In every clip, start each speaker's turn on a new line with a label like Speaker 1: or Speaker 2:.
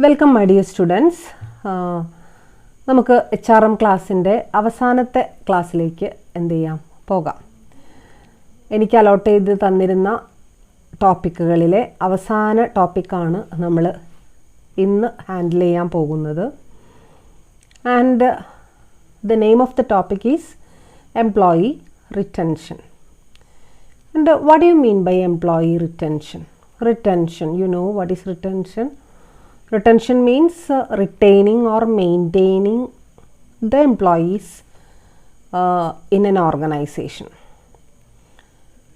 Speaker 1: Welcome my dear students. നമുക്ക് HRM ക്ലാസ്സിൻ്റെ അവസാനത്തെ ക്ലാസ്സിലേക്ക് എന്ത് ചെയ്യാം പോകാം. എനിക്ക് അലോട്ട് ചെയ്ത് തന്നിരുന്ന ടോപ്പിക്കുകളിലെ അവസാന ടോപ്പിക്കാണ് നമ്മൾ ഇന്ന് ഹാൻഡിൽ ചെയ്യാൻ പോകുന്നത്. And the name of the topic is employee retention. And what you mean by employee retention? Retention, you know what is retention? Retention means retaining or maintaining the employees in an organization.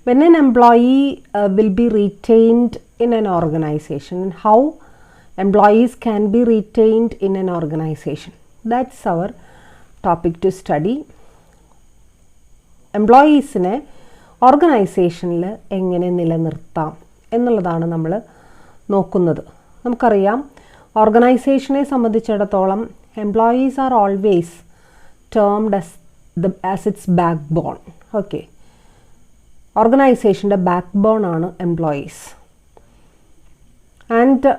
Speaker 1: When an employee will be retained in an organization, how employees can be retained in an organization, that's our topic to study. എംപ്ലോയീസിനെ ഓർഗനൈസേഷനിൽ എങ്ങനെ നിലനിർത്താം എന്നുള്ളതാണ് നമ്മൾ നോക്കുന്നത്. നമുക്കറിയാം, ഓർഗനൈസേഷനെ സംബന്ധിച്ചിടത്തോളം employees are always termed as its back bone. Okay, ഓർഗനൈസേഷൻ്റെ ബാക്ക് ബോൺ ആണ് എംപ്ലോയീസ്. ആൻഡ്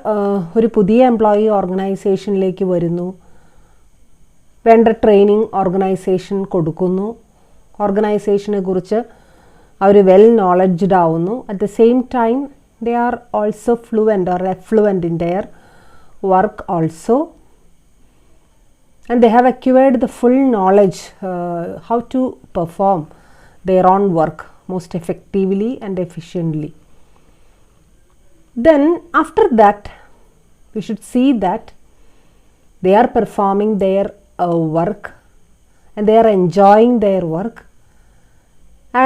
Speaker 1: ഒരു പുതിയ എംപ്ലോയി ഓർഗനൈസേഷനിലേക്ക് വരുന്നു, വേണ്ട ട്രെയിനിങ് ഓർഗനൈസേഷൻ കൊടുക്കുന്നു, ഓർഗനൈസേഷനെ കുറിച്ച് അവർ വെൽ നോളജ്ഡ് ആവുന്നു. At the same time they are also fluent or affluent in their work also, and they have acquired the full knowledge how to perform their own work most effectively and efficiently. Then after that we should see that they are performing their work and they are enjoying their work,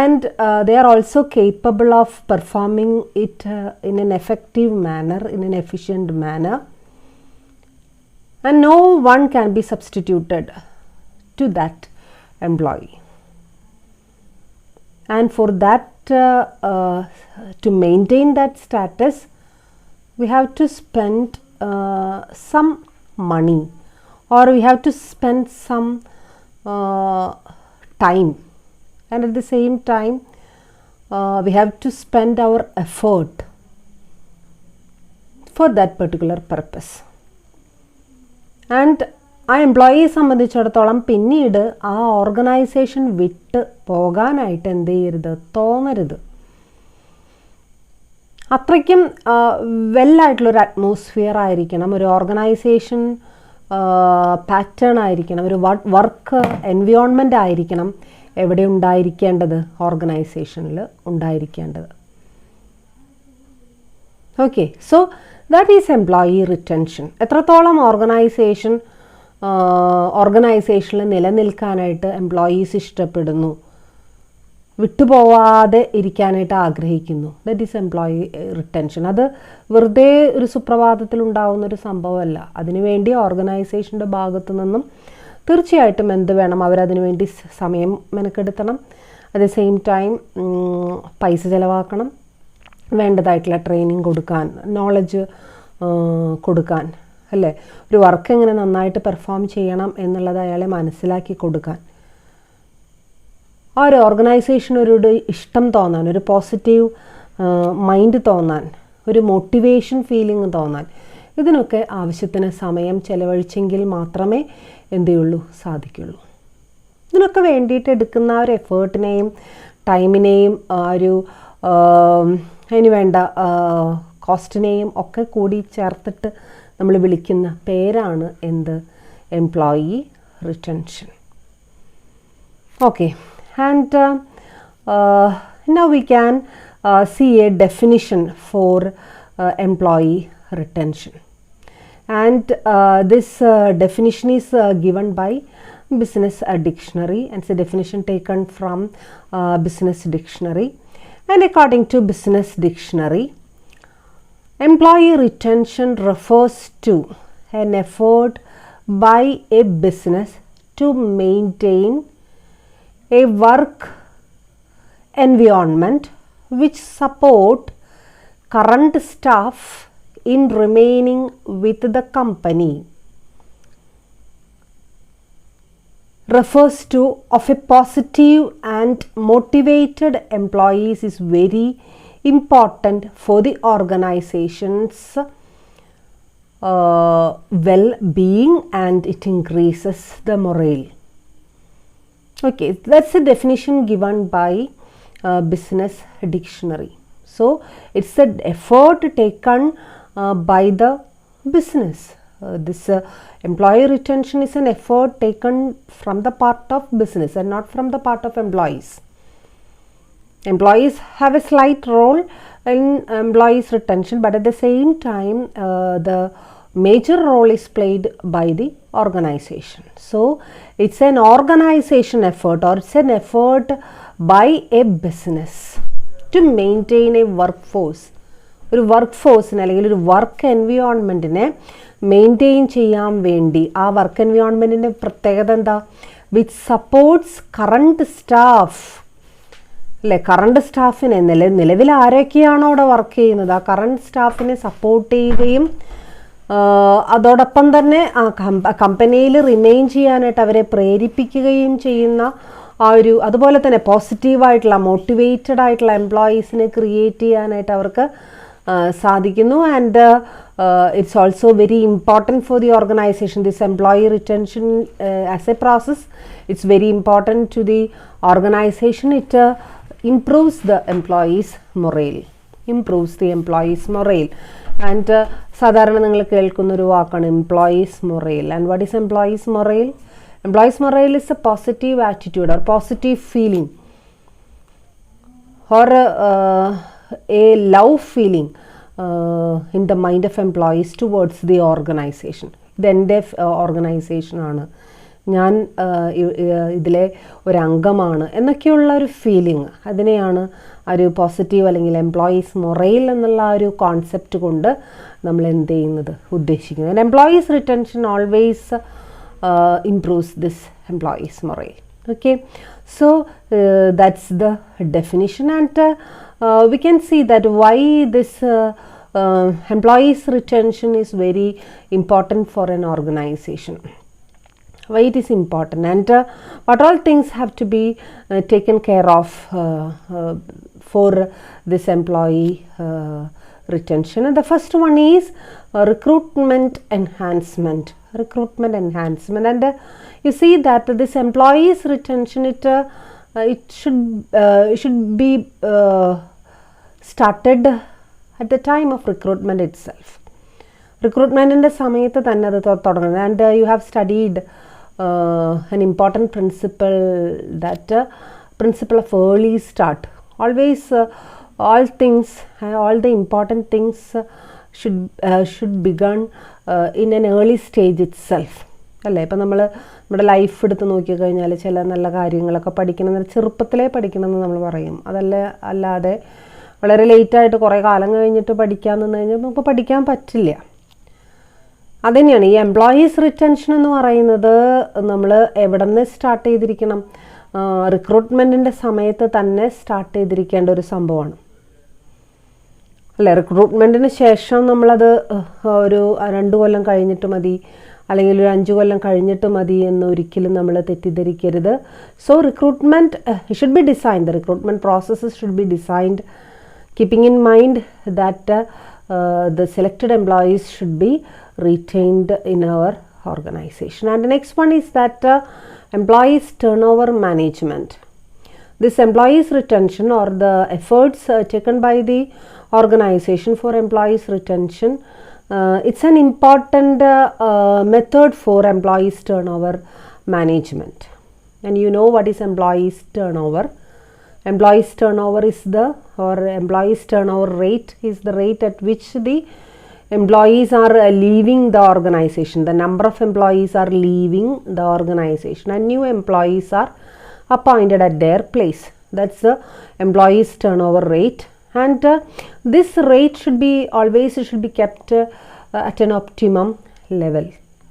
Speaker 1: and they are also capable of performing it in an effective manner, in an efficient manner, and no one can be substituted to that employee. And for that, to maintain that status, we have to spend some money, or we have to spend some time, and at the same time we have to spend our effort for that particular purpose. And ആ എംപ്ലോയിയെ സംബന്ധിച്ചിടത്തോളം പിന്നീട് ആ organisation വിട്ട് പോകാനായിട്ട് എന്ത് ചെയ്യരുത്, തോന്നരുത്. അത്രയ്ക്കും വെല്ലായിട്ടുള്ളൊരു അറ്റ്മോസ്ഫിയർ ആയിരിക്കണം, ഒരു ഓർഗനൈസേഷൻ പാറ്റേൺ ആയിരിക്കണം, ഒരു വർക്ക് എൻവയോൺമെൻ്റ് ആയിരിക്കണം എവിടെ ഉണ്ടായിരിക്കേണ്ടത്, ഓർഗനൈസേഷനിൽ ഉണ്ടായിരിക്കേണ്ടത്. Okay, so that is employee retention. എത്രത്തോളം ഓർഗനൈസേഷനിൽ നിലനിൽക്കാനായിട്ട് എംപ്ലോയീസ് ഇഷ്ടപ്പെടുന്നു, വിട്ടുപോവാതെ ഇരിക്കാനായിട്ട് ആഗ്രഹിക്കുന്നു, ദാറ്റ് ഈസ് എംപ്ലോയി റിറ്റൻഷൻ. അത് വെറുതെ ഒരു സുപ്രഭാതത്തിൽ ഉണ്ടാവുന്നൊരു സംഭവമല്ല. അതിനുവേണ്ടി ഓർഗനൈസേഷൻ്റെ ഭാഗത്തു നിന്നും തീർച്ചയായിട്ടും എന്ത് വേണം, അവരതിനു വേണ്ടി സമയം മെനക്കെടുത്തണം, അറ്റ് ദ സെയിം ടൈം പൈസ ചിലവാക്കണം, വേണ്ടതായിട്ടുള്ള ട്രെയിനിങ് കൊടുക്കാൻ, നോളജ് കൊടുക്കാൻ, അല്ലേ, ഒരു വർക്ക് എങ്ങനെ നന്നായിട്ട് പെർഫോം ചെയ്യണം എന്നുള്ളത് അയാളെ മനസ്സിലാക്കി കൊടുക്കാൻ, ആ ഒരു ഓർഗനൈസേഷനോട് ഇഷ്ടം തോന്നാൻ, ഒരു പോസിറ്റീവ് മൈൻഡ് തോന്നാൻ, ഒരു മോട്ടിവേഷൻ ഫീലിംഗ് തോന്നാൻ, ഇതിനൊക്കെ ആവശ്യത്തിന് സമയം ചെലവഴിച്ചെങ്കിൽ മാത്രമേ എന്ത് ചെയ്യുള്ളൂ, സാധിക്കുള്ളൂ. ഇതിനൊക്കെ വേണ്ടിയിട്ട് എടുക്കുന്ന ഒരു എഫേർട്ടിനെയും ടൈമിനെയും ഒരു അതിന് വേണ്ട കോസ്റ്റിനെയും ഒക്കെ കൂടി ചേർത്തിട്ട് നമ്മൾ വിളിക്കുന്ന പേരാണ് എന്ത്, employee retention. Okay, and now we can see a definition for employee retention, and this definition is given by business dictionary, and it's a definition taken from business dictionary. And according to business dictionary, employee retention refers to an effort by a business to maintain a work environment which support current staff in remaining with the company. Refers to of a positive and motivated employees is very important for the organization's well-being and it increases the morale. Okay, that's the definition given by Business Dictionary. So it's an effort taken by the business. This employee retention is an effort taken from the part of business and not from the part of employees. Employees have a slight role in employees retention, but at the same time the major role is played by the organization. So it's an organization effort, or it's an effort by a business to maintain a workforce. ഒരു work ഫോഴ്സിനെ അല്ലെങ്കിൽ ഒരു work എൻവിയോൺമെൻറ്റിനെ maintain ചെയ്യാൻ വേണ്ടി ആ work എൻവിയോൺമെൻറ്റിൻ്റെ പ്രത്യേകത എന്താ? Which supports current staff അല്ലേ? കറണ്ട് സ്റ്റാഫിനെ നിലവിൽ ആരൊക്കെയാണോ അവിടെ വർക്ക് ചെയ്യുന്നത് ആ കറണ്ട് സ്റ്റാഫിനെ സപ്പോർട്ട് ചെയ്യുകയും അതോടൊപ്പം തന്നെ ആ കമ്പനിയിൽ റിമെയിൻ ചെയ്യാനായിട്ട് അവരെ പ്രേരിപ്പിക്കുകയും ചെയ്യുന്ന ആ ഒരു, അതുപോലെ തന്നെ പോസിറ്റീവായിട്ടുള്ള മോട്ടിവേറ്റഡ് ആയിട്ടുള്ള എംപ്ലോയീസിനെ ക്രിയേറ്റ് ചെയ്യാനായിട്ട് അവർക്ക് സാധിക്കുന്നു. And it's also very important for the organisation. This employee retention as a process, it's very important to the organisation. It improves the employees morale, improves the employees morale. And സാധാരണ നിങ്ങൾ കേൾക്കുന്ന ഒരു വാക്കാണ് employees morale. And what is employees morale? Employees morale is a positive attitude or positive feeling or a love feeling in the mind of employees towards the organization. ഇത് എൻ്റെ ഓർഗനൈസേഷനാണ്, ഞാൻ ഇതിലെ ഒരംഗമാണ് എന്നൊക്കെയുള്ള ഒരു ഫീലിംഗ്, അതിനെയാണ് ഒരു പോസിറ്റീവ് അല്ലെങ്കിൽ എംപ്ലോയീസ് മൊറൈൽ എന്നുള്ള ഒരു കോൺസെപ്റ്റ് കൊണ്ട് നമ്മൾ എന്ത് ചെയ്യുന്നത് ഉദ്ദേശിക്കുന്നത്. Employees retention always improves this employees morale. Okay, so that's the definition, and we can see that why this employees retention is very important for an organization. Why it is important, and what all things have to be taken care of for this employee retention. And the first one is recruitment enhancement. Recruitment enhancement, and you see that this employees retention, it should be started at the time of recruitment itself. Recruitment in the samayathe thanne adu thodangana, and you have studied an important principle, that principle of early start. Always all things, all the important things should begin in an early stage itself. അല്ലേ? ഇപ്പം നമ്മുടെ life എടുത്ത് നോക്കിക്കഴിഞ്ഞാൽ ചില നല്ല കാര്യങ്ങളൊക്കെ പഠിക്കണം, ചെറുപ്പത്തിലേ പഠിക്കണമെന്ന് നമ്മൾ പറയും. അല്ലാതെ വളരെ ലേറ്റായിട്ട് കുറേ കാലം കഴിഞ്ഞിട്ട് പഠിക്കാൻ നിന്ന് കഴിഞ്ഞാൽ നമുക്ക് പഠിക്കാൻ പറ്റില്ല. അതുതന്നെയാണ് ഈ എംപ്ലോയീസ് റിറ്റൻഷൻ എന്ന് പറയുന്നത്. നമ്മൾ എവിടെ നിന്ന് സ്റ്റാർട്ട് ചെയ്തിരിക്കണം? റിക്രൂട്ട്മെൻറ്റിൻ്റെ സമയത്ത് തന്നെ സ്റ്റാർട്ട് ചെയ്തിരിക്കേണ്ട ഒരു സംഭവമാണ് അല്ലേ? റിക്രൂട്ട്മെൻറ്റിന് ശേഷം നമ്മളത് ഒരു 2 കൊല്ലം കഴിഞ്ഞിട്ട് മതി, അല്ലെങ്കിൽ ഒരു 5 കൊല്ലം കഴിഞ്ഞിട്ട് മതി എന്ന് ഒരിക്കലും നമ്മൾ തെറ്റിദ്ധരിക്കരുത്. So recruitment should be designed, the recruitment processes should be designed keeping in mind that the selected employees should be retained in our organization. And the next one is that employees turnover management. This employees retention, or the efforts taken by the organization for employees retention, it's an important method for employees turnover management. And you know what is employees turnover? Employees turnover is employees turnover rate is the rate at which the employees are leaving the organization. The number of employees are leaving the organization and new employees are appointed at their place. That's the employees turnover rate, and this rate should be kept at an optimum level.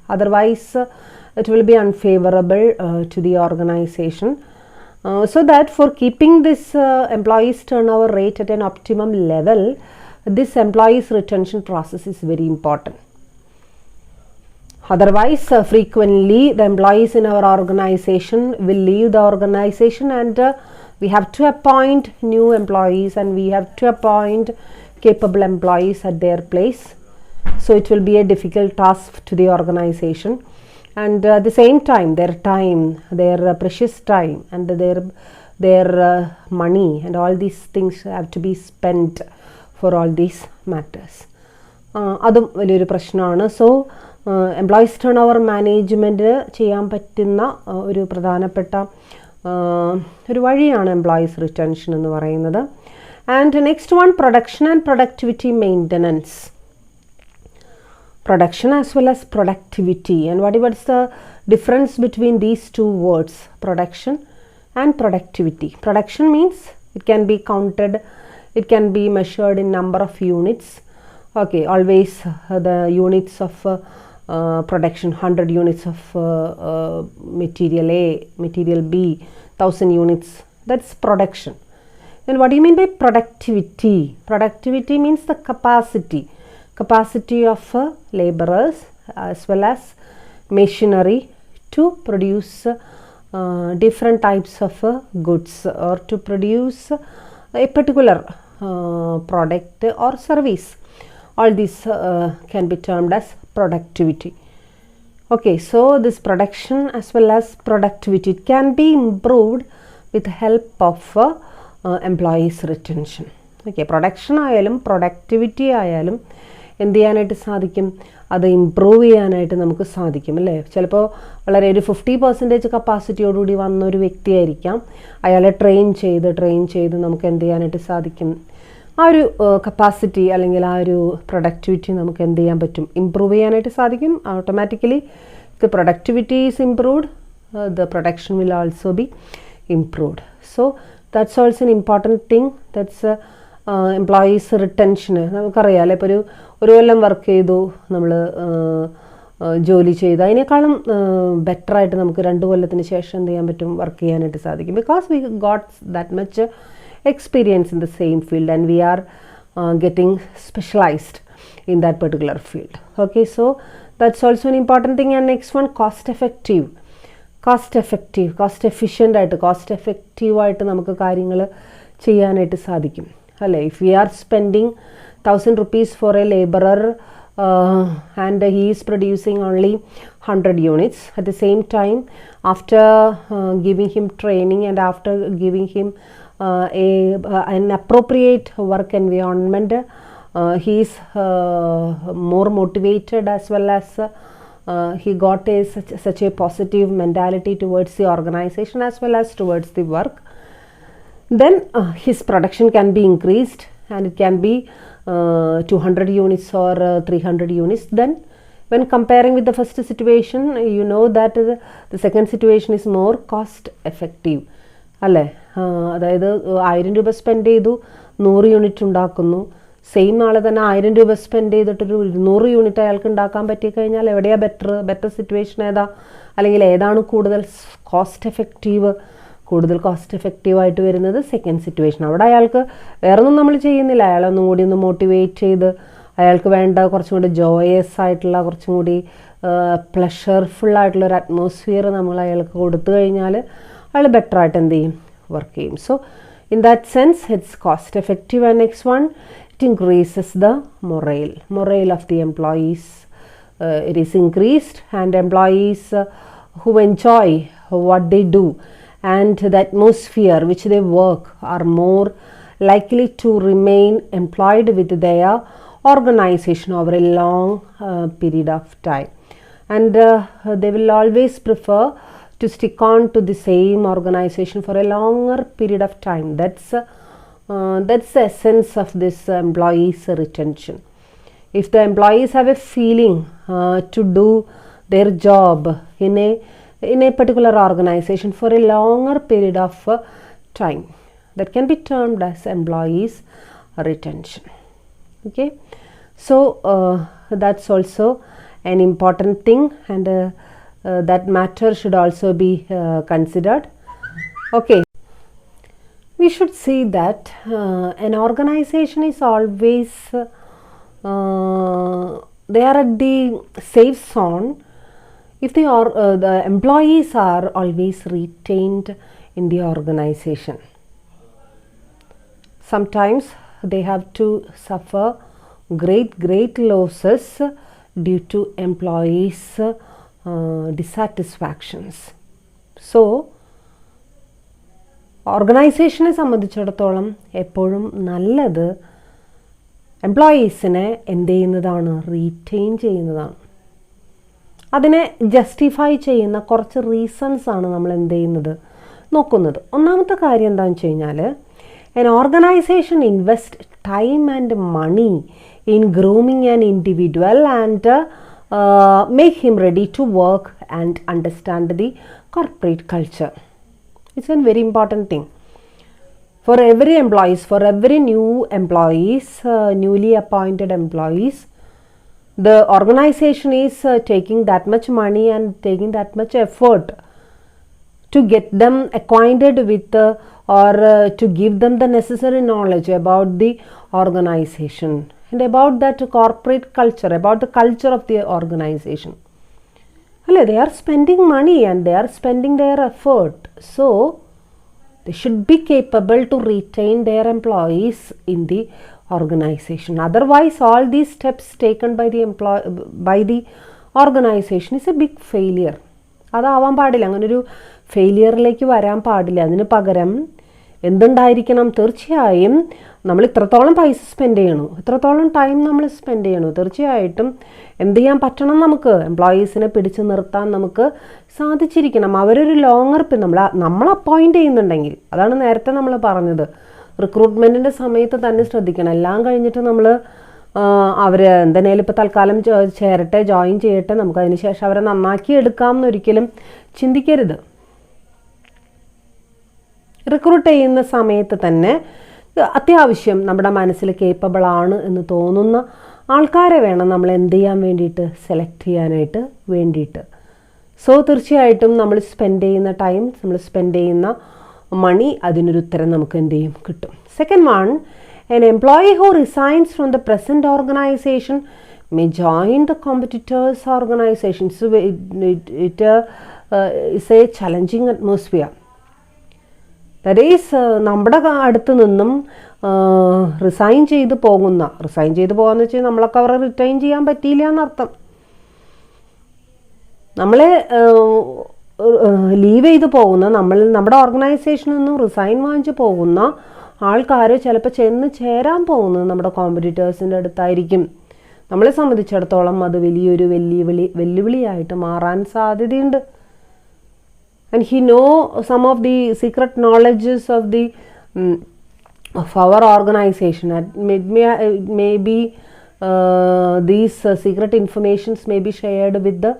Speaker 1: Otherwise it will be unfavorable to the organization. So that for keeping this employees turnover rate at an optimum level, this employees retention process is very important. Otherwise frequently the employees in our organization will leave the organization, and we have to appoint new employees, and we have to appoint capable employees at their place. So it will be a difficult task to the organization. And at the same time, their time, their precious time, and their money, and all these things have to be spent for all these matters. അതും വലിയൊരു പ്രശ്നമാണ്. So employees turn over management ചെയ്യാൻ പറ്റുന്ന ഒരു പ്രധാനപ്പെട്ട ഒരു വഴിയാണ് employees retention എന്ന് പറയുന്നത്. And next one, production and productivity maintenance. Production as well as productivity, and what's the difference between these two words, production and productivity? Production means it can be counted, it can be measured in number of units. Okay, always the units of production, 100 units of material A, material B, 1000 units, that's production. And what do you mean by productivity? Productivity means the capacity of laborers as well as machinery to produce different types of goods, or to produce a particular product or service. All these can be termed as productivity. Okay, so this production as well as productivity, it can be improved with the help of employees retention. Okay, production ആയാലും productivity ആയാലും എന്ത് ചെയ്യാനായിട്ട് സാധിക്കും? അത് improve ചെയ്യാനായിട്ട് നമുക്ക് സാധിക്കും അല്ലേ? ചിലപ്പോൾ വളരെ ഒരു 50% കപ്പാസിറ്റിയോടുകൂടി വന്നൊരു വ്യക്തിയായിരിക്കാം. അയാളെ ട്രെയിൻ ചെയ്ത് നമുക്ക് എന്ത് ചെയ്യാനായിട്ട് സാധിക്കും? ആ ഒരു കപ്പാസിറ്റി അല്ലെങ്കിൽ ആ ഒരു പ്രൊഡക്ടിവിറ്റി നമുക്ക് എന്ത് ചെയ്യാൻ പറ്റും? ഇമ്പ്രൂവ് ചെയ്യാനായിട്ട് സാധിക്കും. Automatically the productivity is improved, the production will also be improved. So that's also an important thing. That's employees റിട്ടൻഷന്. നമുക്കറിയാമല്ലോ, ഇപ്പോൾ ഒരു കൊല്ലം വർക്ക് ചെയ്തു, നമ്മൾ ജോലി ചെയ്തു, അതിനേക്കാളും ബെറ്ററായിട്ട് നമുക്ക് 2 കൊല്ലത്തിന് ശേഷം എന്ത് ചെയ്യാൻ പറ്റും? വർക്ക് ചെയ്യാനായിട്ട് സാധിക്കും. Because we got that much experience in the same field, and we are getting specialized in that particular field. Okay, so that's also an important thing. And next one, cost efficient ആയിട്ട്, cost effective ആയിട്ട് നമുക്ക് കാര്യങ്ങൾ ചെയ്യാനായിട്ട് സാധിക്കും അല്ലേ? If we are spending 1000 rupees for a laborer and he is producing only 100 units, at the same time, after giving him training and after giving him an appropriate work environment, he is more motivated, as well as he got such a positive mentality towards the organization as well as towards the work. Then his production can be increased, and it can be 200 units or 300 units. Then when comparing with the first situation, you know that the second situation is more cost effective അല്ലേ? അതായത് 1000 രൂപ spend ചെയ്തു, 100 unit ഉണ്ടാക്കുന്നു. Same ആളെ തന്നെ 1000 രൂപ spend ചെയ്തിട്ടൊരു 200 unit അയാൾക്ക് ഉണ്ടാക്കാൻ പറ്റിക്കഴിഞ്ഞാൽ എവിടെയാണ് ബെറ്റർ സിറ്റുവേഷൻ ഏതാ? അല്ലെങ്കിൽ ഏതാണ് കൂടുതൽ കോസ്റ്റ് എഫക്റ്റീവായിട്ട് വരുന്നത്? Second situation. അവിടെ അയാൾക്ക് വേറൊന്നും നമ്മൾ ചെയ്യുന്നില്ല, അയാളൊന്നും കൂടി ഒന്ന് മോട്ടിവേറ്റ് ചെയ്ത് അയാൾക്ക് വേണ്ട കുറച്ചും കൂടി ജോയസ് ആയിട്ടുള്ള, കുറച്ചും കൂടി പ്ലഷർഫുള്ളായിട്ടുള്ളൊരു അറ്റ്മോസ്ഫിയർ നമ്മൾ അയാൾക്ക് കൊടുത്തു കഴിഞ്ഞാൽ അയാൾ ബെറ്ററായിട്ട് എന്ത് ചെയ്യും? വർക്ക് ചെയ്യും. So in that sense it's cost effective. And next one, it increases the morale of the employees. It is increased, and employees who enjoy what they do and the atmosphere which they work are more likely to remain employed with their organization over a long period of time, and they will always prefer to stick on to the same organization for a longer period of time. That's the essence of this employees retention. If the employees have a feeling to do their job in a particular organization for a longer period of time, that can be termed as employees retention. Okay, so that's also an important thing, and that matter should also be considered. Okay, we should see that an organization is always they are at the safe zone if the employees are always retained in the organization. Sometimes they have to suffer great losses due to employees' dissatisfactions. So, ഓർഗനൈസേഷനെ സംബന്ധിച്ചിടത്തോളം എപ്പോഴും നല്ലത് എംപ്ലോയീസിനെ എന്ത് ചെയ്യുന്നതാണ്, retain ചെയ്യുന്നതാണ്. അതിനെ justify ചെയ്യുന്ന കുറച്ച് റീസൺസ് ആണ് നമ്മൾ എന്ത് ചെയ്യുന്നത്, നോക്കുന്നത്. ഒന്നാമത്തെ കാര്യം എന്താണെന്ന് വെച്ച് കഴിഞ്ഞാൽ, an organization invest time and money in grooming an individual and make him ready to work and understand the corporate culture. It's a very important thing. For every employees, for every new employees, newly appointed employees, the organization is taking that much money and taking that much effort to get them acquainted with or to give them the necessary knowledge about the organization and about that corporate culture, about the culture of the organization. They are spending money and they are spending their effort. So, they should be capable to retain their employees in the organization. Otherwise, all these steps taken by the organization is a big failure. അതാവാൻ പാടില്ല, അങ്ങനൊരു ഫെയിലിയറിലേക്ക് വരാൻ പാടില്ല. അതിന് പകരം എന്തുണ്ടായിരിക്കണം, തീർച്ചയായും നമ്മൾ ഇത്രത്തോളം പൈസ സ്പെൻഡ് ചെയ്യണു, ഇത്രത്തോളം ടൈം നമ്മൾ സ്പെൻഡ് ചെയ്യണു, തീർച്ചയായിട്ടും എന്ത് ചെയ്യാൻ പറ്റണം, നമുക്ക് എംപ്ലോയീസിനെ പിടിച്ചു നിർത്താൻ നമുക്ക് സാധിച്ചിരിക്കണം. അവരൊരു ലോങ്ങർ നമ്മൾ അപ്പോയിൻ്റ് ചെയ്യുന്നുണ്ടെങ്കിൽ, അതാണ് നേരത്തെ നമ്മൾ പറഞ്ഞത്, റിക്രൂട്ട്മെൻറ്റിൻ്റെ സമയത്ത് തന്നെ ശ്രദ്ധിക്കണം. എല്ലാം കഴിഞ്ഞിട്ട് നമ്മൾ അവർ എന്തിനേലും ഇപ്പോൾ തൽക്കാലം ചേരട്ടെ, ജോയിൻ ചെയ്യട്ടെ, നമുക്ക് അതിന് ശേഷം അവരെ നന്നാക്കി എടുക്കാം എന്നൊരിക്കലും ചിന്തിക്കരുത്. റിക്രൂട്ട് ചെയ്യുന്ന സമയത്ത് തന്നെ അത്യാവശ്യം നമ്മുടെ മനസ്സിൽ കേപ്പബിൾ ആണ് എന്ന് തോന്നുന്ന ആൾക്കാരെ വേണം നമ്മൾ എന്ത് ചെയ്യാൻ വേണ്ടിയിട്ട്, സെലക്ട് ചെയ്യാനായിട്ട് വേണ്ടിയിട്ട്. സോ തീർച്ചയായിട്ടും നമ്മൾ സ്പെൻഡ് ചെയ്യുന്ന ടൈം, നമ്മൾ സ്പെൻഡ് ചെയ്യുന്ന മണി, അതിനൊരു ഉത്തരം നമുക്ക് എന്ത് ചെയ്യും, കിട്ടും. Second one, an employee who resigns from the present organization may join the competitors' organization. So it is a challenging atmosphere. That is, നമ്മുടെ അടുത്ത് നിന്നും റിസൈൻ ചെയ്ത് പോകുന്ന വെച്ചാൽ നമ്മളൊക്കെ അവരെ റിട്ടൈൻ ചെയ്യാൻ പറ്റിയില്ല എന്നർത്ഥം. നമ്മളെ ലീവ് ചെയ്ത് പോകുന്ന, നമ്മുടെ ഓർഗനൈസേഷനിൽ നിന്നും റിസൈൻ വാങ്ങിച്ച് പോകുന്ന ആൾക്കാർ ചിലപ്പോൾ ചെന്ന് ചേരാൻ പോകുന്നത് നമ്മുടെ കോമ്പറ്റീറ്റേഴ്സിൻ്റെ അടുത്തായിരിക്കും. നമ്മളെ സംബന്ധിച്ചിടത്തോളം അത് വലിയൊരു വെല്ലുവിളിയായിട്ട് മാറാൻ സാധ്യതയുണ്ട്. And he know some of the secret knowledges of our organization. Maybe these secret informations may be shared with the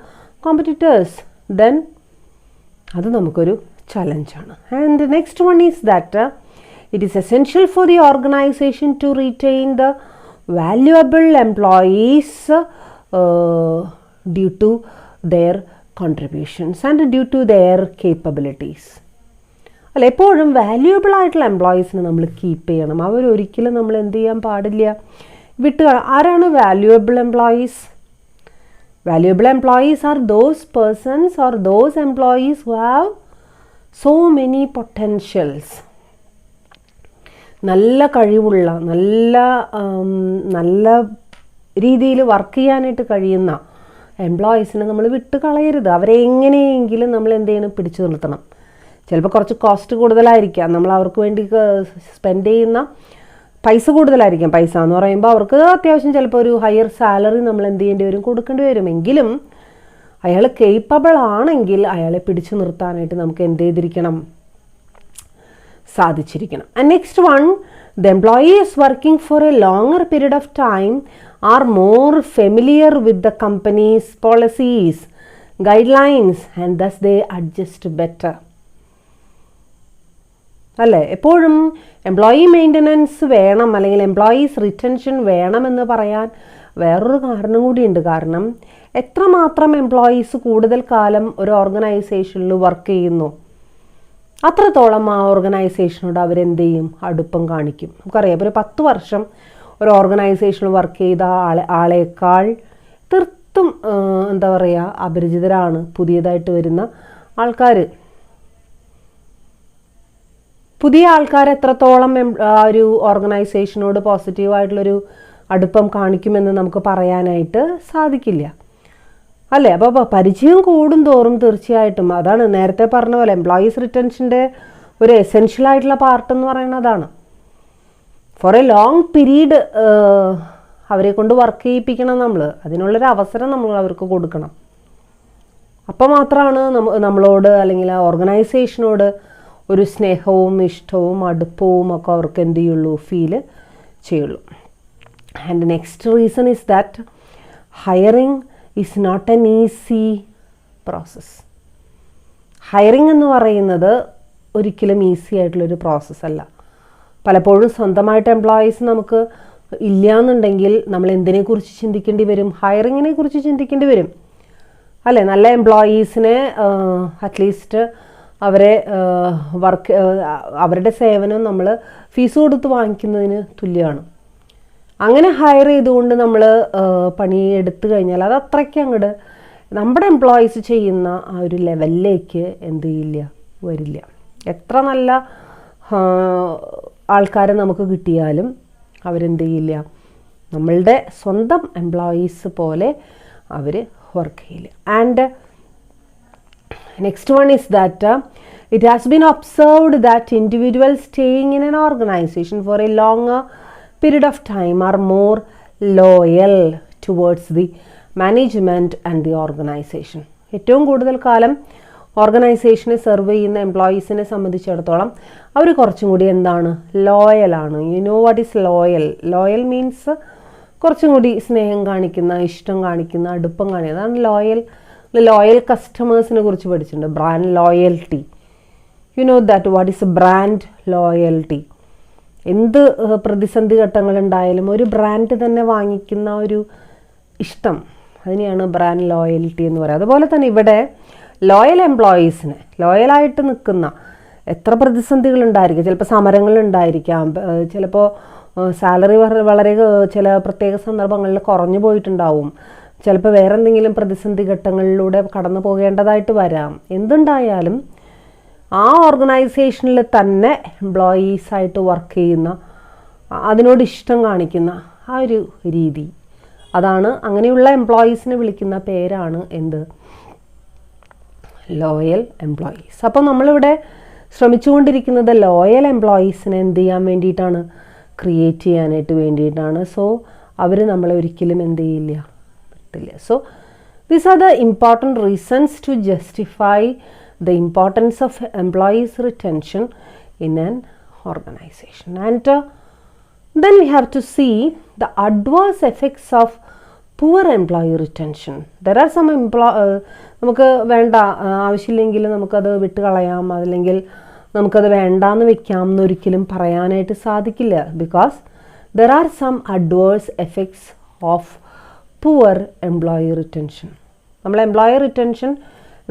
Speaker 1: competitors. Then അത് നമുക്കൊരു ചലഞ്ചാണ്. And the next one is that it is essential for the organization to retain the valuable employees due to their contributions and due to their capabilities. അല്ല, എപ്പോഴും valuable ആയിട്ടുള്ള എംപ്ലോയീസിനെ നമ്മൾ keep ചെയ്യണം. അവരൊരിക്കലും നമ്മൾ എന്ത് ചെയ്യാൻ പാടില്ല, ആരാണ് valuable employees? Valuable employees are those persons or those employees who have so many potentials. നല്ല കഴിവുള്ള, നല്ല രീതിയിൽ വർക്ക് ചെയ്യാനായിട്ട് കഴിയുന്ന എംപ്ലോയീസിനെ നമ്മൾ വിട്ട് കളയരുത്. അവരെ എങ്ങനെയെങ്കിലും നമ്മൾ എന്ത് ചെയ്യണം, പിടിച്ചു നിർത്തണം. ചിലപ്പോൾ കുറച്ച് കോസ്റ്റ് കൂടുതലായിരിക്കാം, നമ്മൾ അവർക്ക് വേണ്ടി സ്പെൻഡ് ചെയ്യുന്ന പൈസ കൂടുതലായിരിക്കാം. പൈസ എന്ന് പറയുമ്പോൾ അവർക്ക് അത്യാവശ്യം ചിലപ്പോൾ ഒരു ഹയർ സാലറി നമ്മൾ എന്ത് ചെയ്യേണ്ടി വരും, കൊടുക്കേണ്ടി വരും. എങ്കിലും അയാൾ കേപ്പബിൾ ആണെങ്കിൽ അയാളെ പിടിച്ചു നിർത്താനായിട്ട് നമുക്ക് എന്ത് ചെയ്തിരിക്കണം, സാധിച്ചിരിക്കണം. And next one, the employees working for a longer period of time are more familiar with the company's policies, guidelines and thus they adjust better. അല്ലേ, എപ്പോഴും എംപ്ലോയി മെയിൻ്റനൻസ് വേണം അല്ലെങ്കിൽ എംപ്ലോയീസ് റിറ്റൻഷൻ വേണമെന്ന് പറയാൻ വേറൊരു കാരണം കൂടിയുണ്ട്. കാരണം എത്രമാത്രം എംപ്ലോയീസ് കൂടുതൽ കാലം ഒരു ഓർഗനൈസേഷനിൽ വർക്ക് ചെയ്യുന്നു, അത്രത്തോളം ആ ഓർഗനൈസേഷനോട് അവരെന്ത് ചെയ്യും, അടുപ്പം കാണിക്കും. നമുക്കറിയാം, ഇപ്പോൾ ഒരു 10 വർഷം ഒരു ഓർഗനൈസേഷനിൽ വർക്ക് ചെയ്ത ആളേക്കാൾ തീർത്തും എന്താ പറയുക, അപരിചിതരാണ് പുതിയതായിട്ട് വരുന്ന ആൾക്കാർ. പുതിയ ആൾക്കാർ എത്രത്തോളം ഒരു ഓർഗനൈസേഷനോട് പോസിറ്റീവായിട്ടുള്ളൊരു അടുപ്പം കാണിക്കുമെന്ന് നമുക്ക് പറയാനായിട്ട് സാധിക്കില്ല, അല്ലേ? അപ്പോൾ പരിചയം കൂടും തോറും തീർച്ചയായിട്ടും അതാണ് നേരത്തെ പറഞ്ഞ പോലെ എംപ്ലോയീസ് റിട്ടൻഷൻ്റെ ഒരു എസെൻഷ്യൽ ആയിട്ടുള്ള പാർട്ട് എന്ന് പറയുന്നത് അതാണ്. ഫോർ എ ലോങ് പീരീഡ് അവരെ കൊണ്ട് വർക്ക് ചെയ്യിപ്പിക്കണം നമ്മൾ, അതിനുള്ളൊരു അവസരം നമ്മൾ അവർക്ക് കൊടുക്കണം. അപ്പോൾ മാത്രമാണ് നമ്മളോട് അല്ലെങ്കിൽ ആ ഓർഗനൈസേഷനോട് ഒരു സ്നേഹവും ഇഷ്ടവും അടുപ്പവും ഒക്കെ അവർക്ക് എന്ത് ചെയ്യുള്ളൂ, ഫീൽ ചെയ്യുള്ളൂ. And next reason is that hiring is not an easy process. Hiring എന്ന് പറയുന്നത് ഒരിക്കലും ഈസി ആയിട്ടുള്ളൊരു പ്രോസസ്സല്ല. പലപ്പോഴും സ്വന്തമായിട്ട് എംപ്ലോയീസ് നമുക്ക് ഇല്ല എന്നുണ്ടെങ്കിൽ നമ്മൾ എന്തിനെക്കുറിച്ച് ചിന്തിക്കേണ്ടി വരും? ഹയറിങ്ങിനെ കുറിച്ച് ചിന്തിക്കേണ്ടി വരും, അല്ലേ? നല്ല എംപ്ലോയീസിനെ അറ്റ്ലീസ്റ്റ് അവരെ അവരുടെ സേവനം നമ്മൾ ഫീസ് കൊടുത്ത് വാങ്ങിക്കുന്നതിന് തുല്യമാണ്. അങ്ങനെ ഹയർ ചെയ്തുകൊണ്ട് നമ്മൾ പണി എടുത്തു കഴിഞ്ഞാൽ അത് അത്രയ്ക്ക് അങ്ങോട്ട് നമ്മുടെ എംപ്ലോയീസ് ചെയ്യുന്ന ആ ഒരു ലെവലിലേക്ക് എന്ത് ചെയ്യില്ല, വരില്ല. എത്ര നല്ല ആൾക്കാരെ നമുക്ക് കിട്ടിയാലും അവരെന്ത് ചെയ്യില്ല, നമ്മളുടെ സ്വന്തം എംപ്ലോയീസ് പോലെ അവർ വർക്ക് ചെയ്യില്ല. And next one is that it has been observed that individuals staying in an organisation for a longer period of time are more loyal towards the management and the organization. ഏറ്റവും കൂടുതൽ കാലം ഓർഗനൈസേഷനെ serve ചെയ്യുന്ന എംപ്ലോയീസിനെ സംബന്ധിച്ചിടത്തോളം അവർ കുറച്ചും കൂടി എന്താണ്, ലോയലാണ്. You know what is loyal? Loyal means കുറച്ചും കൂടി സ്നേഹം കാണിക്കുന്ന, ഇഷ്ടം കാണിക്കുന്ന, അടുപ്പം കാണിക്കുന്ന, അതാണ് ലോയൽ. ലോയൽ കസ്റ്റമേഴ്സിനെ കുറിച്ച് പഠിച്ചിട്ടുണ്ട്, brand loyalty. You know that what is brand loyalty? എന്ത് പ്രതിസന്ധി ഘട്ടങ്ങളുണ്ടായാലും ഒരു ബ്രാൻഡ് തന്നെ വാങ്ങിക്കുന്ന ഒരു ഇഷ്ടം, അതിനെയാണ് ബ്രാൻഡ് ലോയൽറ്റി എന്ന് പറയുന്നത്. അതുപോലെ തന്നെ ഇവിടെ ലോയൽ എംപ്ലോയീസിനെ, ലോയലായിട്ട് നിൽക്കുന്ന, എത്ര പ്രതിസന്ധികളുണ്ടായിരിക്കും, ചിലപ്പോൾ സമരങ്ങളുണ്ടായിരിക്കാം, ചിലപ്പോൾ സാലറി വളരെ ചില പ്രത്യേക സന്ദർഭങ്ങളിൽ കുറഞ്ഞു പോയിട്ടുണ്ടാവും, ചിലപ്പോൾ വേറെ എന്തെങ്കിലും പ്രതിസന്ധി ഘട്ടങ്ങളിലൂടെ കടന്നു പോകേണ്ടതായിട്ട് വരാം. എന്തുണ്ടായാലും ആ ഓർഗനൈസേഷനിൽ തന്നെ എംപ്ലോയീസായിട്ട് വർക്ക് ചെയ്യുന്ന, അതിനോട് ഇഷ്ടം കാണിക്കുന്ന ആ ഒരു രീതി, അതാണ് അങ്ങനെയുള്ള എംപ്ലോയീസിനെ വിളിക്കുന്ന പേരാണ് എന്ത്, ലോയൽ എംപ്ലോയീസ്. അപ്പോൾ നമ്മളിവിടെ ശ്രമിച്ചുകൊണ്ടിരിക്കുന്നത് ലോയൽ എംപ്ലോയീസിനെ എന്ത് ചെയ്യാൻ വേണ്ടിയിട്ടാണ്, ക്രിയേറ്റ് ചെയ്യാനായിട്ട് വേണ്ടിയിട്ടാണ്. സോ അവർ നമ്മളെ ഒരിക്കലും എന്ത് ചെയ്യില്ല, പറ്റില്ല. So these are the important reasons to justify the importance of employees retention in an organization. And then we have to see the adverse effects of poor employee retention. There are some നമുക്ക് വേണ്ട, ആവശ്യമില്ലെങ്കിൽ നമുക്കത് വിട്ട് കളയാം, അല്ലെങ്കിൽ നമുക്കത് വേണ്ടാന്ന് വെക്കാം എന്നൊരിക്കലും പറയാനായിട്ട് സാധിക്കില്ല. Because there are some adverse effects of poor employee retention. നമ്മൾ എംപ്ലോയി റിറ്റൻഷൻ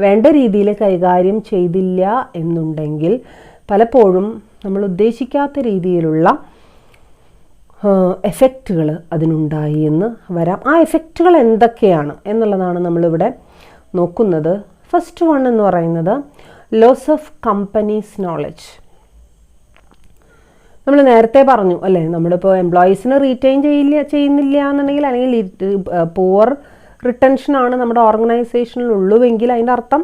Speaker 1: വേണ്ട രീതിയിൽ കൈകാര്യം ചെയ്തില്ല എന്നുണ്ടെങ്കിൽ പലപ്പോഴും നമ്മൾ ഉദ്ദേശിക്കാത്ത രീതിയിലുള്ള എഫക്റ്റുകൾ അതിനുണ്ടായി എന്ന് വരാം. ആ എഫക്റ്റുകൾ എന്തൊക്കെയാണ് എന്നുള്ളതാണ് നമ്മളിവിടെ നോക്കുന്നത്. ഫസ്റ്റ് വൺ എന്ന് പറയുന്നത് ലോസ് ഓഫ് കമ്പനീസ് നോളജ്. നമ്മൾ നേരത്തെ പറഞ്ഞു, അല്ലേ, നമ്മളിപ്പോൾ എംപ്ലോയീസിനെ റീറ്റെയിൻ ചെയ്യുന്നില്ല എന്നുണ്ടെങ്കിൽ, അല്ലെങ്കിൽ പുവർ റിട്ടൻഷനാണ് നമ്മുടെ ഓർഗനൈസേഷനിലുള്ളുവെങ്കിൽ അതിൻ്റെ അർത്ഥം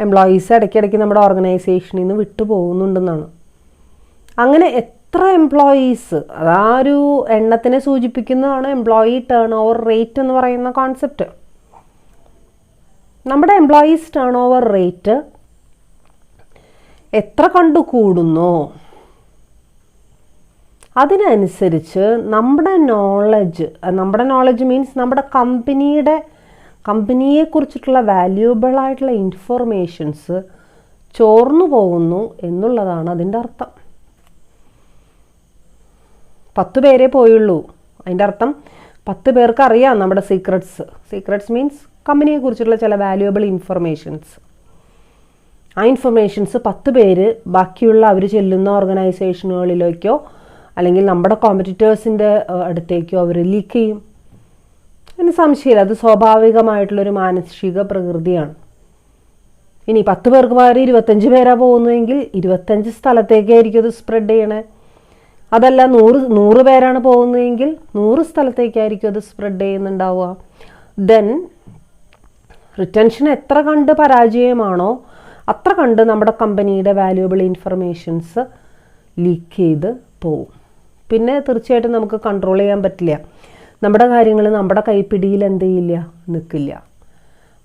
Speaker 1: എംപ്ലോയീസ് ഇടയ്ക്കിടയ്ക്ക് നമ്മുടെ ഓർഗനൈസേഷനിൽ നിന്ന് വിട്ടു പോകുന്നുണ്ടെന്നാണ്. അങ്ങനെ എത്ര എംപ്ലോയീസ്, അതാ ഒരു എണ്ണത്തിനെ സൂചിപ്പിക്കുന്നതാണ് എംപ്ലോയി ടേൺ ഓവർ റേറ്റ് എന്ന് പറയുന്ന കോൺസെപ്റ്റ്. നമ്മുടെ എംപ്ലോയീസ് ടേൺ ഓവർ റേറ്റ് എത്ര കണ്ടു കൂടുന്നോ അതിനനുസരിച്ച് നമ്മുടെ നോളജ് മീൻസ് നമ്മുടെ കമ്പനിയെക്കുറിച്ചിട്ടുള്ള വാല്യൂബിളായിട്ടുള്ള ഇൻഫർമേഷൻസ് ചോർന്നു പോകുന്നു എന്നുള്ളതാണ് അതിൻ്റെ അർത്ഥം. 10 പേരേ പോയുള്ളൂ, അതിൻ്റെ അർത്ഥം 10 പേർക്ക് അറിയാം നമ്മുടെ സീക്രട്സ് മീൻസ് കമ്പനിയെക്കുറിച്ചിട്ടുള്ള ചില വാല്യൂബിൾ ഇൻഫർമേഷൻസ്. ആ ഇൻഫർമേഷൻസ് 10 പേര് ബാക്കിയുള്ള അവർ ചെല്ലുന്ന ഓർഗനൈസേഷനുകളിലേക്കോ അല്ലെങ്കിൽ നമ്മുടെ കോമ്പറ്റീറ്റേഴ്സിൻ്റെ അടുത്തേക്കോ അവർ ലീക്ക് ചെയ്യും. അതിന് സംശയമില്ല, അത് സ്വാഭാവികമായിട്ടുള്ളൊരു മാനസിക പ്രകൃതിയാണ്. ഇനി 10 പേർക്ക് പകരം 25 പേരാ പോകുന്നതെങ്കിൽ 25 സ്ഥലത്തേക്കായിരിക്കും അത് സ്പ്രെഡ് ചെയ്യണേ. അതല്ല 100 പേരാണ് പോകുന്നതെങ്കിൽ 100 സ്ഥലത്തേക്കായിരിക്കും അത് സ്പ്രെഡ് ചെയ്യുന്നുണ്ടാവുക. ദെൻ റിറ്റൻഷൻ എത്ര കണ്ട് പരാജയമാണോ അത്ര കണ്ട് നമ്മുടെ കമ്പനിയുടെ വാല്യുബിൾ ഇൻഫർമേഷൻസ് ലീക്ക് ചെയ്ത് പോവും. പിന്നെ തീർച്ചയായിട്ടും നമുക്ക് കൺട്രോൾ ചെയ്യാൻ പറ്റില്ല. നമ്മുടെ കാര്യങ്ങൾ നമ്മുടെ കൈപ്പിടിയിൽ എന്ത് ചെയ്യില്ല, നിൽക്കില്ല.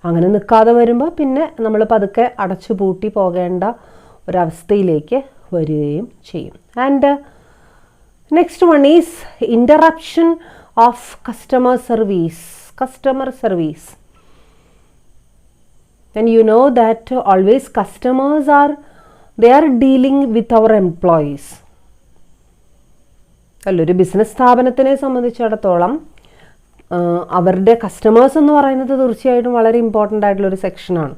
Speaker 1: അങ്ങനെ നിൽക്കാതെ വരുമ്പോൾ പിന്നെ നമ്മൾ പതുക്കെ അടച്ചു പൂട്ടി പോകേണ്ട ഒരവസ്ഥയിലേക്ക് വരികയും ചെയ്യും. And next one is interruption of customer service. And you know that always customers they are dealing with our employees. ഒരു ബിസിനസ് സ്ഥാപനത്തിനെ സംബന്ധിച്ചിടത്തോളം അവരുടെ കസ്റ്റമേഴ്സ് എന്ന് പറയുന്നത് തീർച്ചയായിട്ടും വളരെ ഇമ്പോർട്ടൻ്റ് ആയിട്ടുള്ളൊരു സെക്ഷനാണ്.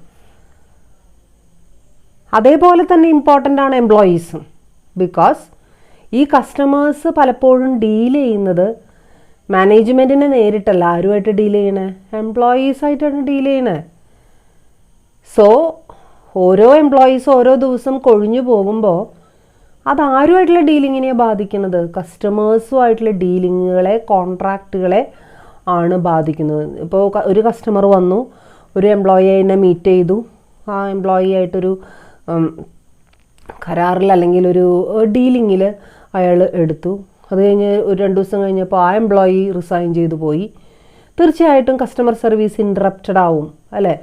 Speaker 1: അതേപോലെ തന്നെ ഇമ്പോർട്ടൻ്റ് ആണ് എംപ്ലോയീസും. ബിക്കോസ് ഈ കസ്റ്റമേഴ്സ് പലപ്പോഴും ഡീൽ ചെയ്യുന്നത് മാനേജ്മെൻറ്റിനെ നേരിട്ടല്ല. ആരുമായിട്ട് ഡീൽ ചെയ്യണേ? എംപ്ലോയീസായിട്ടാണ് ഡീൽ ചെയ്യണേ. സോ ഓരോ എംപ്ലോയീസ് ഓരോ ദിവസം കൊഴിഞ്ഞു പോകുമ്പോൾ അതാരുമായിട്ടുള്ള ഡീലിങ്ങിനെയാണ് ബാധിക്കുന്നത്? കസ്റ്റമേഴ്സുമായിട്ടുള്ള ഡീലിങ്ങുകളെ, കോൺട്രാക്റ്റുകളെ ആണ് ബാധിക്കുന്നത്. ഇപ്പോൾ ഒരു കസ്റ്റമർ വന്നു, ഒരു എംപ്ലോയിനെ മീറ്റ് ചെയ്തു, ആ എംപ്ലോയി ആയിട്ടൊരു കരാറിൽ അല്ലെങ്കിൽ ഒരു ഡീലിങ്ങിൽ അയാൾ എടുത്തു. അത് കഴിഞ്ഞ് ഒരു 2 ദിവസം കഴിഞ്ഞപ്പോൾ ആ എംപ്ലോയി റിസൈൻ ചെയ്തു പോയി. തീർച്ചയായിട്ടും കസ്റ്റമർ സർവീസ് ഇൻറ്ററപ്റ്റഡ് ആവും അല്ലേ?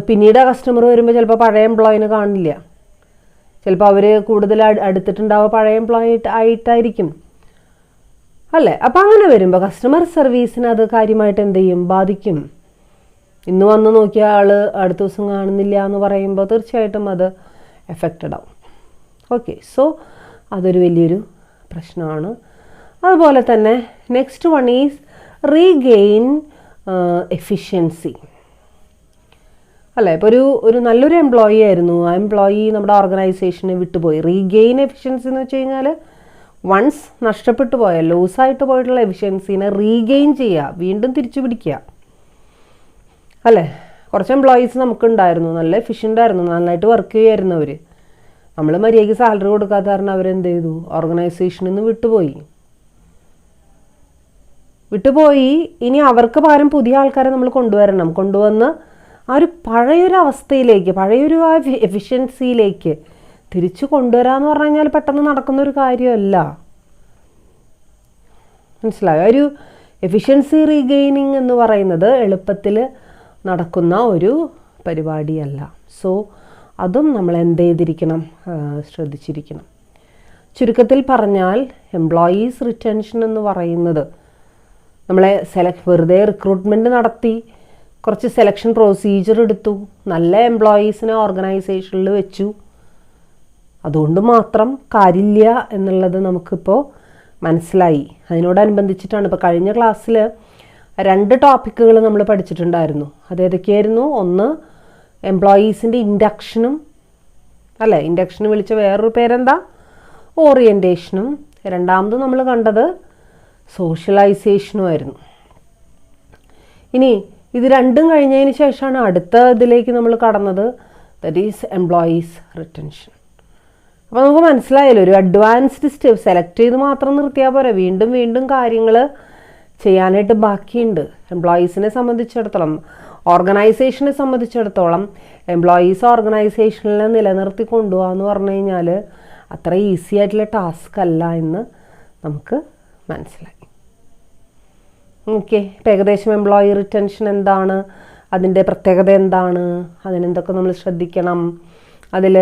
Speaker 1: പിന്നീട് ആ കസ്റ്റമർ വരുമ്പോൾ ചിലപ്പോൾ പഴയ എംപ്ലോയിനെ കാണില്ല. ചിലപ്പോൾ അവർ കൂടുതൽ അടുത്തിട്ടുണ്ടാവുക പഴയ എംപ്ലോയി ആയിട്ടായിരിക്കും അല്ലേ? അപ്പോൾ അങ്ങനെ വരുമ്പോൾ കസ്റ്റമർ സർവീസിന് അത് കാര്യമായിട്ട് എന്ത് ചെയ്യും? ബാധിക്കും. ഇന്ന് വന്ന് നോക്കിയ ആൾ അടുത്ത ദിവസം കാണുന്നില്ല എന്ന് പറയുമ്പോൾ തീർച്ചയായിട്ടും അത് എഫക്റ്റഡ് ആവും. ഓക്കെ, സോ അതൊരു വലിയൊരു പ്രശ്നമാണ്. അതുപോലെ തന്നെ next one is regain efficiency അല്ലേ? ഇപ്പോൾ ഒരു നല്ലൊരു എംപ്ലോയി ആയിരുന്നു, ആ എംപ്ലോയി നമ്മുടെ ഓർഗനൈസേഷനെ വിട്ടുപോയി. റീഗെയിൻ എഫിഷ്യൻസി എന്ന് വെച്ച് കഴിഞ്ഞാൽ വൺസ് നഷ്ടപ്പെട്ടു പോയ, ലോസായിട്ട് പോയിട്ടുള്ള എഫിഷ്യൻസിനെ റീഗെയിൻ ചെയ്യുക, വീണ്ടും തിരിച്ചു പിടിക്കുക അല്ലേ? കുറച്ച് എംപ്ലോയീസ് നമുക്കുണ്ടായിരുന്നു, നല്ല എഫിഷ്യൻ്റ് ആയിരുന്നു, നന്നായിട്ട് വർക്ക് ചെയ്യുമായിരുന്നു. അവർ നമ്മൾ മര്യാദയ്ക്ക് സാലറി കൊടുക്കാത്ത കാരണം അവരെന്ത് ചെയ്തു? ഓർഗനൈസേഷനിൽ നിന്ന് വിട്ടുപോയി. ഇനി അവർക്ക് പകരം പുതിയ ആൾക്കാരെ നമ്മൾ കൊണ്ടുവന്ന് ആ ഒരു പഴയൊരു അവസ്ഥയിലേക്ക്, പഴയൊരു ആ എഫിഷ്യൻസിയിലേക്ക് തിരിച്ചു കൊണ്ടുവരാന്ന് പറഞ്ഞു കഴിഞ്ഞാൽ പെട്ടെന്ന് നടക്കുന്നൊരു കാര്യമല്ല. മനസ്സിലായോ? ഒരു എഫിഷ്യൻസി റീഗെയിനിങ് എന്ന് പറയുന്നത് എളുപ്പത്തിൽ നടക്കുന്ന ഒരു പരിപാടിയല്ല. സോ അതും നമ്മൾ എന്ത് ചെയ്തിരിക്കണം? ശ്രദ്ധിച്ചിരിക്കണം. ചുരുക്കത്തിൽ പറഞ്ഞാൽ എംപ്ലോയീസ് റിറ്റൻഷൻ എന്ന് പറയുന്നത് നമ്മളെ വെറുതെ റിക്രൂട്ട്മെൻറ്റ് നടത്തി കുറച്ച് സെലക്ഷൻ പ്രൊസീജിയർ എടുത്തു, നല്ല എംപ്ലോയീസിനെ ഓർഗനൈസേഷനിൽ വെച്ചു, അതുകൊണ്ട് മാത്രം കാര്യമില്ല എന്നുള്ളത് നമുക്കിപ്പോൾ മനസ്സിലായി. അതിനോടനുബന്ധിച്ചിട്ടാണ് ഇപ്പോൾ കഴിഞ്ഞ ക്ലാസ്സിൽ 2 ടോപ്പിക്കുകൾ നമ്മൾ പഠിച്ചിട്ടുണ്ടായിരുന്നു. അതേതൊക്കെയായിരുന്നു? ഒന്ന് എംപ്ലോയീസിൻ്റെ ഇൻഡക്ഷനും അല്ലേ? ഇൻഡക്ഷന് വിളിച്ച വേറൊരു പേരെന്താ? ഓറിയൻറ്റേഷനും. രണ്ടാമത് നമ്മൾ കണ്ടത് സോഷ്യലൈസേഷനുമായിരുന്നു. ഇനി ഇത് രണ്ടും കഴിഞ്ഞതിന് ശേഷമാണ് അടുത്ത ഇതിലേക്ക് നമ്മൾ കടന്നത്, ദറ്റ് ഈസ് എംപ്ലോയീസ് റിറ്റൻഷൻ. അപ്പോൾ നമുക്ക് മനസ്സിലായല്ലോ, ഒരു അഡ്വാൻസ്ഡ് സ്റ്റെപ്പ് സെലക്ട് ചെയ്ത് മാത്രം നിർത്തിയാൽ പോരാ, വീണ്ടും വീണ്ടും കാര്യങ്ങൾ ചെയ്യാനായിട്ട് ബാക്കിയുണ്ട്. എംപ്ലോയീസിനെ സംബന്ധിച്ചിടത്തോളം, ഓർഗനൈസേഷനെ സംബന്ധിച്ചിടത്തോളം എംപ്ലോയീസ് ഓർഗനൈസേഷനിൽ നിലനിർത്തി കൊണ്ടുപോകുക എന്ന് പറഞ്ഞു കഴിഞ്ഞാൽ അത്ര ഈസി ആയിട്ടുള്ള ടാസ്ക് അല്ല എന്ന് നമുക്ക് മനസ്സിലായി. ഓക്കെ, ഇപ്പോൾ ഏകദേശം എംപ്ലോയി റിറ്റൻഷൻ എന്താണ്, അതിൻ്റെ പ്രത്യേകത എന്താണ്, അതിനെന്തൊക്കെ നമ്മൾ ശ്രദ്ധിക്കണം, അതിൽ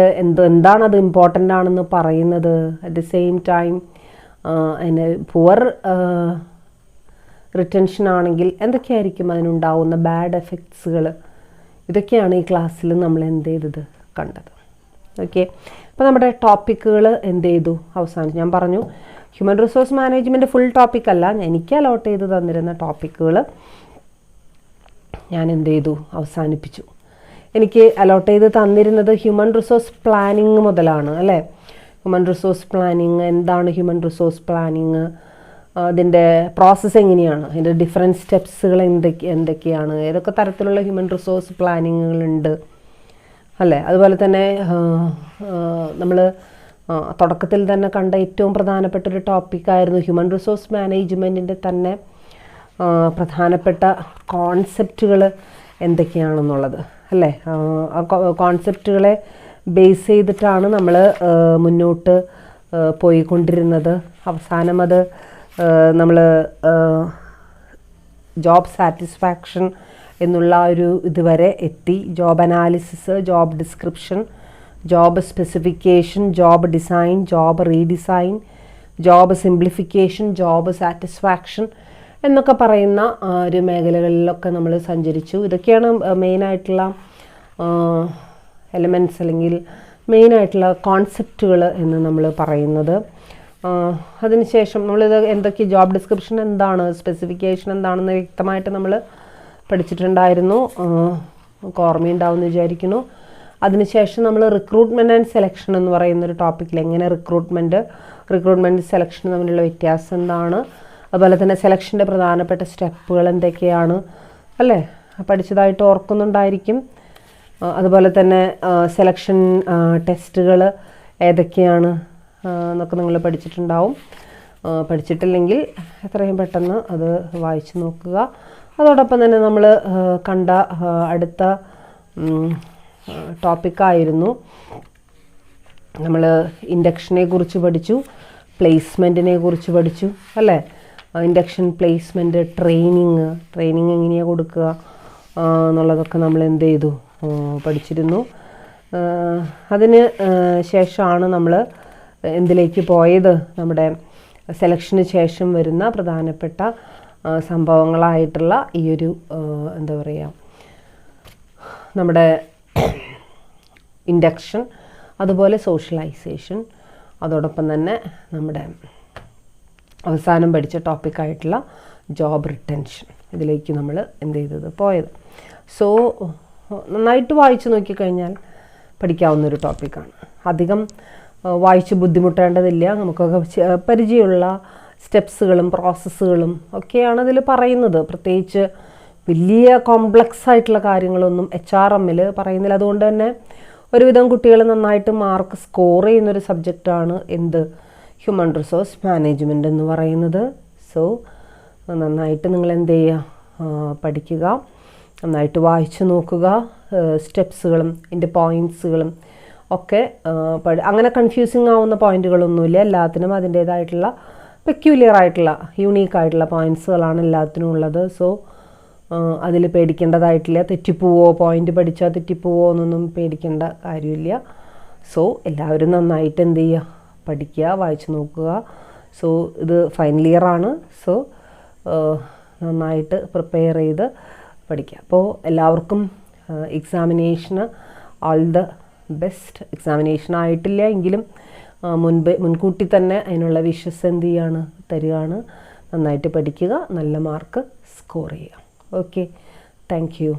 Speaker 1: എന്താണത് ഇമ്പോർട്ടൻ്റ് ആണെന്ന് പറയുന്നത്, അറ്റ് ദ സെയിം ടൈം അതിന് പുവർ റിറ്റൻഷൻ ആണെങ്കിൽ എന്തൊക്കെയായിരിക്കും അതിനുണ്ടാവുന്ന ബാഡ് എഫക്ട്സുകൾ, ഇതൊക്കെയാണ് ഈ ക്ലാസ്സിൽ നമ്മൾ എന്ത് ചെയ്തത് കണ്ടത്. ഓക്കെ, അപ്പോൾ നമ്മുടെ ടോപ്പിക്കുകൾ എന്ത് ചെയ്തു അവസാനിച്ചു. ഞാൻ പറഞ്ഞു ഹ്യൂമൻ റിസോഴ്സ് മാനേജ്മെൻറ്റ് ഫുൾ ടോപ്പിക്കല്ല, എനിക്ക് അലോട്ട് ചെയ്ത് തന്നിരുന്ന ടോപ്പിക്കുകൾ ഞാൻ എന്ത് ചെയ്തു അവസാനിപ്പിച്ചു. എനിക്ക് അലോട്ട് ചെയ്ത് തന്നിരുന്നത് ഹ്യൂമൻ റിസോഴ്സ് പ്ലാനിങ് മുതലാണ് അല്ലേ? ഹ്യൂമൻ റിസോഴ്സ് പ്ലാനിങ് എന്താണ്? ഹ്യൂമൻ റിസോഴ്സ് പ്ലാനിങ് അതിൻ്റെ പ്രോസസ്സ് എങ്ങനെയാണ്, അതിൻ്റെ ഡിഫറെൻറ്റ് സ്റ്റെപ്സുകൾ എന്തൊക്കെയാണ്, ഏതൊക്കെ തരത്തിലുള്ള ഹ്യൂമൻ റിസോഴ്സ് പ്ലാനിങ്ങുകളുണ്ട് അല്ലേ? അതുപോലെ തന്നെ നമ്മൾ തുടക്കത്തിൽ തന്നെ കണ്ട ഏറ്റവും പ്രധാനപ്പെട്ട ഒരു ടോപ്പിക്കായിരുന്നു ഹ്യൂമൻ റിസോഴ്സ് മാനേജ്മെൻറ്റിൻ്റെ തന്നെ പ്രധാനപ്പെട്ട കോൺസെപ്റ്റുകൾ എന്തൊക്കെയാണെന്നുള്ളത് അല്ലേ. ആ കോൺസെപ്റ്റുകളെ ബേസ് ചെയ്തിട്ടാണ് നമ്മൾ മുന്നോട്ട് പോയിക്കൊണ്ടിരുന്നത്. അവസാനം അത് നമ്മൾ ജോബ് സാറ്റിസ്ഫാക്ഷൻ എന്നുള്ള ഒരു ഇതുവരെ എത്തി. Job analysis, job description, job specification, job design, job redesign, job simplification, job satisfaction എന്നൊക്കെ പറയുന്ന ഒരു മേഖലകളിലൊക്കെ നമ്മൾ സഞ്ചരിച്ചു. ഇതൊക്കെയാണ് മെയിനായിട്ടുള്ള എലമെൻറ്റ്സ് അല്ലെങ്കിൽ മെയിനായിട്ടുള്ള കോൺസെപ്റ്റുകൾ എന്ന് നമ്മൾ പറയുന്നത്. അതിനുശേഷം നമ്മളിത് എന്തൊക്കെ ജോബ് ഡിസ്ക്രിപ്ഷൻ എന്താണ്, സ്പെസിഫിക്കേഷൻ എന്താണെന്ന് വ്യക്തമായിട്ട് നമ്മൾ പഠിച്ചിട്ടുണ്ടായിരുന്നു. ഓർമ്മയുണ്ടാവുമെന്ന് വിചാരിക്കുന്നു. അതിനുശേഷം നമ്മൾ റിക്രൂട്ട്മെൻറ്റ് ആൻഡ് സെലക്ഷൻ എന്ന് പറയുന്നൊരു ടോപ്പിക്കിൽ എങ്ങനെ റിക്രൂട്ട്മെൻറ്റ് സെലക്ഷൻ തമ്മിലുള്ള വ്യത്യാസം എന്താണ്, അതുപോലെ തന്നെ സെലക്ഷൻ്റെ പ്രധാനപ്പെട്ട സ്റ്റെപ്പുകൾ എന്തൊക്കെയാണ് അല്ലേ, പഠിച്ചതായിട്ട് ഓർക്കുന്നുണ്ടായിരിക്കും. അതുപോലെ തന്നെ സെലക്ഷൻ ടെസ്റ്റുകൾ ഏതൊക്കെയാണ് എന്നൊക്കെ നിങ്ങൾ പഠിച്ചിട്ടുണ്ടാവും. പഠിച്ചിട്ടില്ലെങ്കിൽ എത്രയും പെട്ടെന്ന് അത് വായിച്ചു നോക്കുക. അതോടൊപ്പം തന്നെ നമ്മൾ കണ്ട അടുത്ത ടോപ്പിക്കായിരുന്നു നമ്മൾ ഇൻഡക്ഷനെ കുറിച്ച് പഠിച്ചു, പ്ലേസ്മെൻറ്റിനെ കുറിച്ച് പഠിച്ചു അല്ലേ. ഇൻഡക്ഷൻ, പ്ലേസ്മെൻറ്റ്, ട്രെയിനിങ് എങ്ങനെയാണ് കൊടുക്കുക എന്നുള്ളതൊക്കെ നമ്മൾ എന്ത് ചെയ്തു പഠിച്ചിരുന്നു. അതിന് ശേഷമാണ് നമ്മൾ എന്തിലേക്ക് പോയത്, നമ്മുടെ സെലക്ഷന് ശേഷം വരുന്ന പ്രധാനപ്പെട്ട സംഭവങ്ങളായിട്ടുള്ള ഈ ഒരു എന്താ പറയുക നമ്മുടെ ഇൻഡക്ഷൻ, അതുപോലെ സോഷ്യലൈസേഷൻ, അതോടൊപ്പം തന്നെ നമ്മുടെ അവസാനം പഠിച്ച ടോപ്പിക്കായിട്ടുള്ള ജോബ് റിട്ടൻഷൻ, ഇതിലേക്ക് നമ്മൾ എന്ത് ചെയ്തത് പോയത്. സോ നന്നായിട്ട് വായിച്ചു നോക്കിക്കഴിഞ്ഞാൽ പഠിക്കാവുന്നൊരു ടോപ്പിക്കാണ്. അധികം വായിച്ച് ബുദ്ധിമുട്ടേണ്ടതില്ല. നമുക്കൊക്കെ പരിചയമുള്ള സ്റ്റെപ്സുകളും പ്രോസസ്സുകളും ഒക്കെയാണ് അതിൽ പറയുന്നത്. പ്രത്യേകിച്ച് വലിയ കോംപ്ലക്സ് ആയിട്ടുള്ള കാര്യങ്ങളൊന്നും HRMൽ പറയുന്നില്ല. അതുകൊണ്ട് തന്നെ ഒരുവിധം കുട്ടികൾ നന്നായിട്ട് മാർക്ക് സ്കോർ ചെയ്യുന്നൊരു സബ്ജക്റ്റാണ് ഹ്യൂമൻ റിസോഴ്സ് മാനേജ്മെൻറ്റ് എന്ന് പറയുന്നത്. സോ നന്നായിട്ട് നിങ്ങൾ എന്ത് ചെയ്യുക, പഠിക്കുക, നന്നായിട്ട് വായിച്ചു നോക്കുക. സ്റ്റെപ്സുകളും അതിൻ്റെ പോയിൻറ്റ്സുകളും ഒക്കെ അങ്ങനെ കൺഫ്യൂസിങ് ആവുന്ന പോയിൻറ്റുകളൊന്നുമില്ല. എല്ലാത്തിനും അതിൻ്റേതായിട്ടുള്ള പെക്യൂലിയർ ആയിട്ടുള്ള യൂണീക്കായിട്ടുള്ള പോയിൻറ്റ്സുകളാണ് എല്ലാത്തിനും ഉള്ളത്. സോ അതിൽ പേടിക്കേണ്ടതായിട്ടില്ല. തെറ്റിപ്പോവോ, പോയിൻ്റ് പഠിച്ചാൽ തെറ്റിപ്പോവോ എന്നൊന്നും പേടിക്കേണ്ട കാര്യമില്ല. സോ എല്ലാവരും നന്നായിട്ട് എന്ത് ചെയ്യുക, പഠിക്കുക, വായിച്ചു നോക്കുക. സോ ഇത് ഫൈനൽ ഇയറാണ്. സോ നന്നായിട്ട് പ്രിപ്പയർ ചെയ്ത് പഠിക്കുക. അപ്പോൾ എല്ലാവർക്കും എക്സാമിനേഷന് ഓൾ ദ ബെസ്റ്റ്. എക്സാമിനേഷൻ ആയിട്ടില്ല എങ്കിലും മുൻകൂട്ടി തന്നെ അതിനുള്ള വിഷസ് എന്ത് ചെയ്യാണ്, തരികയാണ്. നന്നായിട്ട് പഠിക്കുക, നല്ല മാർക്ക് സ്കോർ ചെയ്യുക. Okay, thank you.